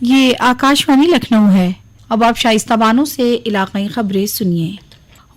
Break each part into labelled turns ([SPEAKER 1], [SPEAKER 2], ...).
[SPEAKER 1] یہ آکاشوانی لکھنؤ ہے۔ اب آپ شائستہ بانو سے علاقائی خبریں سنیے۔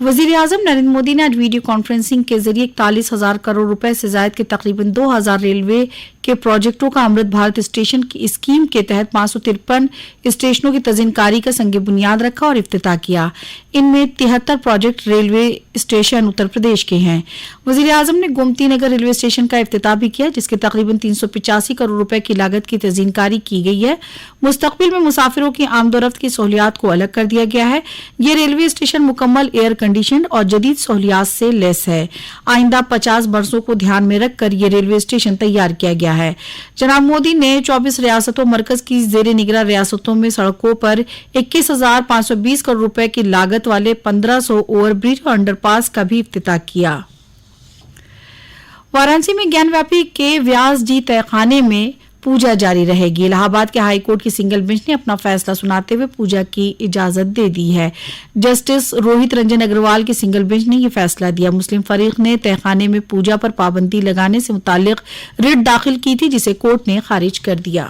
[SPEAKER 1] وزیر اعظم نریندر مودی نے آج ویڈیو کانفرنسنگ کے ذریعے 41,000 کروڑ روپے سے زائد کے تقریباً 2,000 ریلوے کے پروجیکٹوں کا امرت بھارت اسٹیشن کی اسکیم کے تحت 553 اسٹیشنوں کی تزئین کاری کا سنگ بنیاد رکھا اور افتتاح کیا۔ ان میں 73 project railway station Uttar Pradesh کے ہیں۔ وزیر اعظم نے گومتی نگر ریلوے اسٹیشن کا افتتاح بھی کیا، جس کے تقریباً 385 کروڑ روپے کی لاگت کی تزئین کاری کی گئی ہے۔ مستقبل میں مسافروں کی آمد و رفت کی سہولیات کو الگ کر دیا گیا ہے۔ یہ ریلوے اسٹیشن مکمل ایئر کنڈیشنڈ اور جدید سہولیات سے لیس ہے۔ آئندہ 50 برسوں کو دھیان میں رکھ کر یہ ریلوے اسٹیشن تیار کیا گیا ہے۔ جناب مودی نے 24 ریاستوں مرکز کی زیر نگراں ریاستوں میں سڑکوں پر 21,520 کروڑ روپے کی لاگت والے 1,500 اوور برج اور انڈر پاس کا بھی افتتاح کیا۔ وارانسی میں گیان واپی کے ویاس جی تہہ خانے میں پوجا جاری رہے گی۔ الہ آباد کے ہائی کورٹ کی سنگل بینچ نے اپنا فیصلہ سناتے ہوئے پوجا کی اجازت دے دی ہے۔ جسٹس روہت رنجن اگروال کی سنگل بینچ نے یہ فیصلہ دیا۔ مسلم فریق نے تہہ خانے میں پوجا پر پابندی لگانے سے متعلق رٹ داخل کی تھی، جسے کورٹ نے خارج کر دیا۔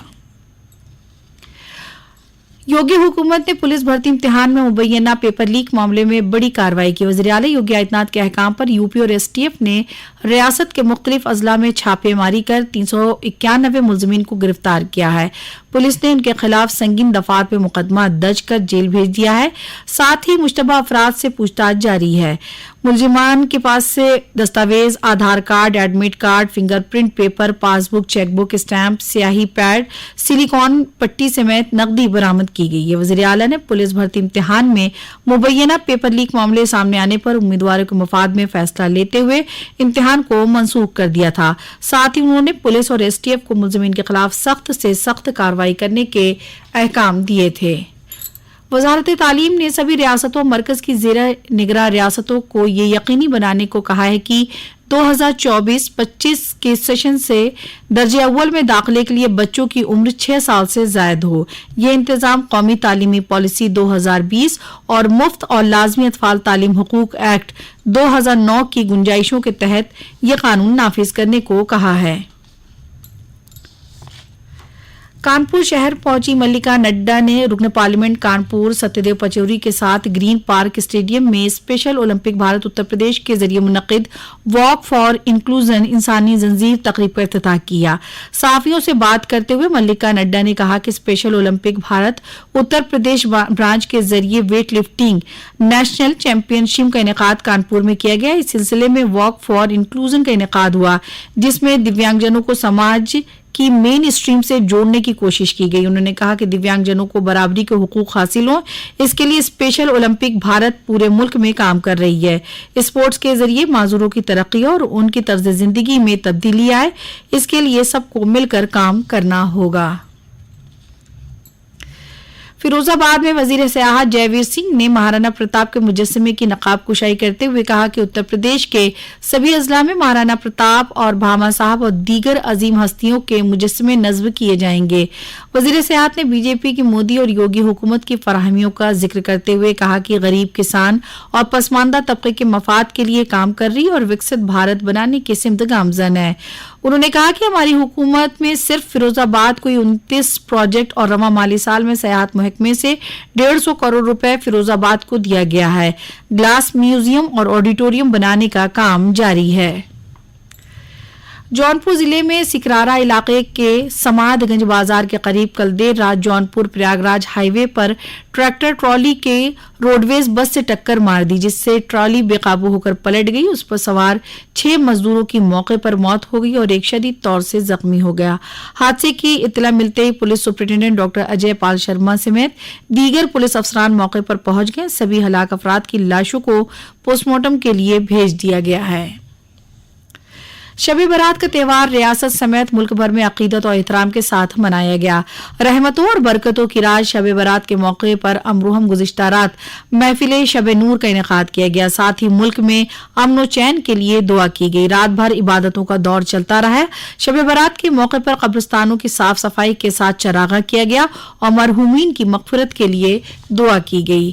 [SPEAKER 1] یوگی حکومت نے پولیس بھرتی امتحان میں مبینہ پیپر لیک معاملے میں بڑی کارروائی کی۔ وزیر اعلیٰ یوگی آدتیہ ناتھ کے احکام پر یو پی اور ایس ٹی ایف نے ریاست کے مختلف اضلاع میں چھاپے ماری کر 391 ملزمین کو گرفتار کیا ہے۔ پولیس نے ان کے خلاف سنگین دفعات پہ مقدمہ درج کر جیل بھیج دیا ہے۔ ساتھ ہی مشتبہ افراد سے پوچھ تاچھ جاری ہے۔ ملزمان کے پاس سے دستاویز، Aadhaar card, admit card, fingerprint paper, passbook, chequebook, stamp, سیاہی پیڈ، سلیکون پٹی سمیت نقدی برآمد کی گئی ہے۔ وزیر اعلیٰ نے پولیس بھرتی امتحان میں مبینہ پیپر لیک معاملے سامنے آنے پر امیدواروں کے مفاد میں فیصلہ لیتے ہوئے امتحان کو منسوخ کر دیا تھا۔ ساتھ ہی انہوں نے پولیس اور ایس ٹی ایف کو ملزمین کے خلاف سخت سے سخت کارروائی کرنے کے احکام دیے تھے۔ وزارت تعلیم نے سبھی ریاستوں مرکز کی زیر نگراں ریاستوں کو یہ یقینی بنانے کو کہا ہے کہ 2024-25 کے سیشن سے درجہ اول میں داخلے کے لیے بچوں کی عمر 6 سال سے زائد ہو۔ یہ انتظام قومی تعلیمی پالیسی 2020 اور مفت اور لازمی اطفال تعلیم حقوق ایکٹ 2009 کی گنجائشوں کے تحت یہ قانون نافذ کرنے کو کہا ہے۔ کانپور شہر پہنچی ملکا نڈا نے رکن پارلیمنٹ کانپور ستیہ دیو پچوری کے ساتھ گرین پارک اسٹیڈیم میں اسپیشل اولمپک بھارت اتر پردیش کے ذریعے منعقد واک فار انکلوژن انسانی زنجیر تقریب کا افتتاح کیا۔ صحافیوں سے بات کرتے ہوئے ملکا نڈا نے کہا کہ special Olympic Bharat Uttar Pradesh branch کے ذریعے ویٹ لفٹنگ نیشنل چیمپئن شپ کا انعقاد کانپور میں کیا گیا۔ اس سلسلے میں واک فار انکلوژن کا انعقاد ہوا، جس میں دیویانگ جنوں کو سماج کی مین اسٹریم سے جوڑنے کی کوشش کی گئی۔ انہوں نے کہا کہ دیویانگ جنوں کو برابری کے حقوق حاصل ہوں، اس کے لیے اسپیشل اولمپک بھارت پورے ملک میں کام کر رہی ہے۔ اسپورٹس کے ذریعے معذوروں کی ترقی اور ان کی طرز زندگی میں تبدیلی آئے، اس کے لیے سب کو مل کر کام کرنا ہوگا۔ فیروز آباد میں وزیر سیاحت جے ویر سنگھ نے مہارانا پرتاپ کے مجسمے کی نقاب کشائی کرتے ہوئے کہا کہ اتر پردیش کے سبھی اضلاع میں مہارانا پرتاپ اور بھاما صاحب اور دیگر عظیم ہستیوں کے مجسمے نصب کیے جائیں گے۔ وزیر سیاحت نے بی جے پی کی مودی اور یوگی حکومت کی فراہمیوں کا ذکر کرتے ہوئے کہا کہ غریب، کسان اور پسماندہ طبقے کے مفاد کے لیے کام کر رہی اور وکست بھارت بنانے کی سمت گامزن ہے۔ انہوں نے کہا کہ ہماری حکومت میں صرف فیروز آباد کو 29 پروجیکٹ اور رواں مالی سال میں سیاحت محکمے سے 150 کروڑ روپے فیروز آباد کو دیا گیا ہے۔ گلاس میوزیم اور آڈیٹوریم بنانے کا کام جاری ہے۔ جونپور ضلع میں سکرارا علاقے کے سماد گنج بازار کے قریب کل دیر رات جونپور پریاگراج ہائی وے پر ٹریکٹر ٹرالی کے روڈ ویز بس سے ٹکر مار دی، جس سے ٹرالی بے قابو ہو کر پلٹ گئی۔ اس پر سوار 6 مزدوروں کی موقع پر موت ہو گئی اور ایک شدید طور سے زخمی ہو گیا۔ حادثے کی اطلاع ملتے ہی پولیس سپرنٹینڈنٹ ڈاکٹر اجے پال شرما سمیت دیگر پولیس افسران موقع پر پہنچ گئے۔ سبھی ہلاک افراد کی لاشوں کو پوسٹ مارٹم کے لیے بھیج دیا گیا ہے۔ شب برات کا تہوار ریاست سمیت ملک بھر میں عقیدت اور احترام کے ساتھ منایا گیا۔ رحمتوں اور برکتوں کی رات شب برات کے موقع پر امروہم گزشتہ رات محفل شب نور کا انعقاد کیا گیا۔ ساتھ ہی ملک میں امن و چین کے لیے دعا کی گئی۔ رات بھر عبادتوں کا دور چلتا رہا۔ شب برات کے موقع پر قبرستانوں کی صاف صفائی کے ساتھ چراغاں کیا گیا اور مرحومین کی مغفرت کے لیے دعا کی گئی۔